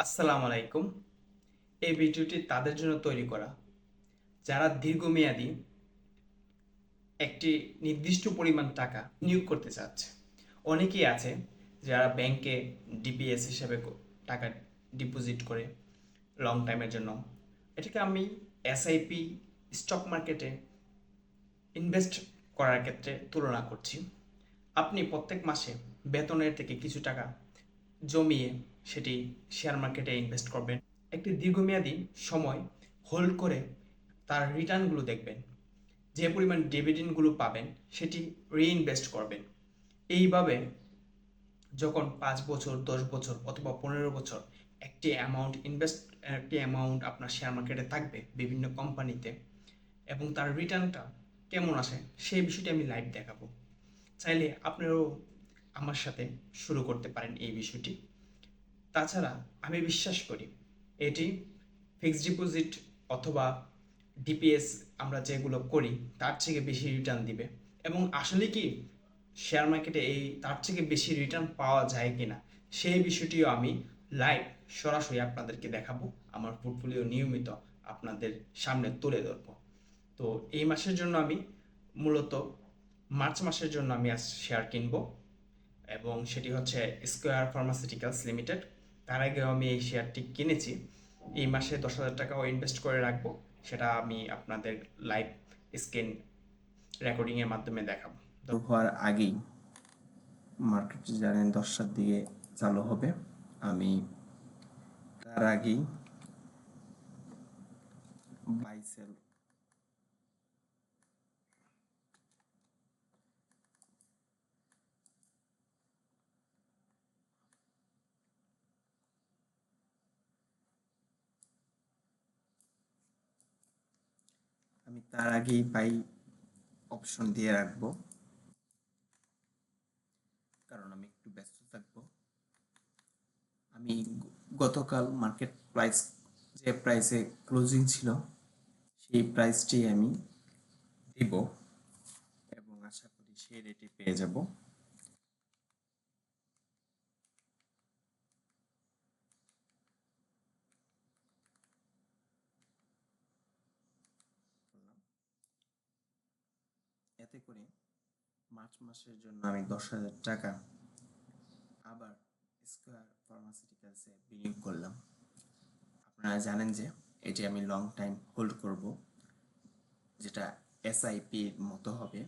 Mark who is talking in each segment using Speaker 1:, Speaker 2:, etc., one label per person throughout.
Speaker 1: আসসালামু আলাইকুম। এই ভিডিওটি তাদের জন্য তৈরি করা যারা দীর্ঘমেয়াদী একটি নির্দিষ্ট পরিমাণ টাকা নিয়োগ করতে চাচ্ছে। অনেকেই আছে যারা ব্যাংকে ডিপিএস হিসেবে টাকা ডিপোজিট করে লং টাইমের জন্য। এটাকে আমি এসআইপি স্টক মার্কেটে ইনভেস্ট করার ক্ষেত্রে তুলনা করছি। আপনি প্রত্যেক মাসে বেতনের থেকে কিছু টাকা জমিয়ে সেটি শেয়ার মার্কেটে ইনভেস্ট করবেন। একটি দীর্ঘমেয়াদী সময় হোল্ড করে তার রিটার্নগুলো দেখবেন। যে পরিমাণ ডিভিডেন্ডগুলো পাবেন সেটি রিইনভেস্ট করবেন। এইভাবে যখন 5 বছর, 10 বছর অথবা 15 বছর একটি অ্যামাউন্ট আপনার শেয়ার মার্কেটে থাকবে বিভিন্ন কোম্পানিতে, এবং তার রিটার্নটা কেমন আসে সেই বিষয়টি আমি লাইভ দেখাবো। চাইলে আপনারাও আমার সাথে শুরু করতে পারেন এই বিষয়টি। তাছাড়া আমি বিশ্বাস করি এটি ফিক্সড ডিপোজিট অথবা ডিপিএস আমরা যেগুলো করি তার থেকে বেশি রিটার্ন দিবে। এবং আসলে কি শেয়ার মার্কেটে তার থেকে বেশি রিটার্ন পাওয়া যায় কিনা সেই বিষয়টিও আমি লাইভ সরাসরি আপনাদেরকে দেখাবো। আমার পোর্টফোলিও নিয়মিত আপনাদের সামনে তুলে ধরবো। তো এই মাসের জন্য আমি মূলত মার্চ মাসের জন্য আমি আজ শেয়ার কিনবো, এবং সেটি হচ্ছে স্কোয়ার ফার্মাসিউটিক্যালস লিমিটেড। তার আগেও আমি এই শেয়ারটি কিনেছি। এই মাসে 10,000 টাকাও ইনভেস্ট করে রাখবো, সেটা আমি আপনাদের লাইভ স্ক্রিন রেকর্ডিংয়ের মাধ্যমে দেখাবো।
Speaker 2: হওয়ার আগেই মার্কেট জানেন 10টার দিকে চালু হবে। আমি তার আগেই বাই সেল বাই অপশন দিয়ে রাখবো, কারণ আমি একটু ব্যস্ত থাকবো। আমি গতকাল মার্কেট প্রাইস যে প্রাইসে ক্লোজিং ছিল সেই প্রাইসটি আমি দিব এবং আশা করি সেই রেটে পেয়ে যাব। এতে করে মার্চ মাসের জন্য আমি 10,000 টাকা আবার স্কয়ার ফার্মাসিউটিক্যালসে বিনিয়োগ করলাম। আপনারা জানেন যে এটি আমি লং টাইম হোল্ড করব, যেটা এসআইপির মতো হবে।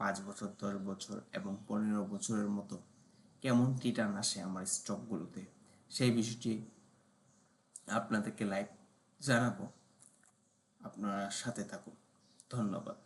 Speaker 2: 5 বছর, 10 বছর এবং 15 বছরের মতো কেমন রিটার্ন আসে আমার স্টকগুলোতে সেই বিষয়টি আপনাদেরকে লাইভ জানাবো। আপনারা সাথে থাকুন। ধন্যবাদ।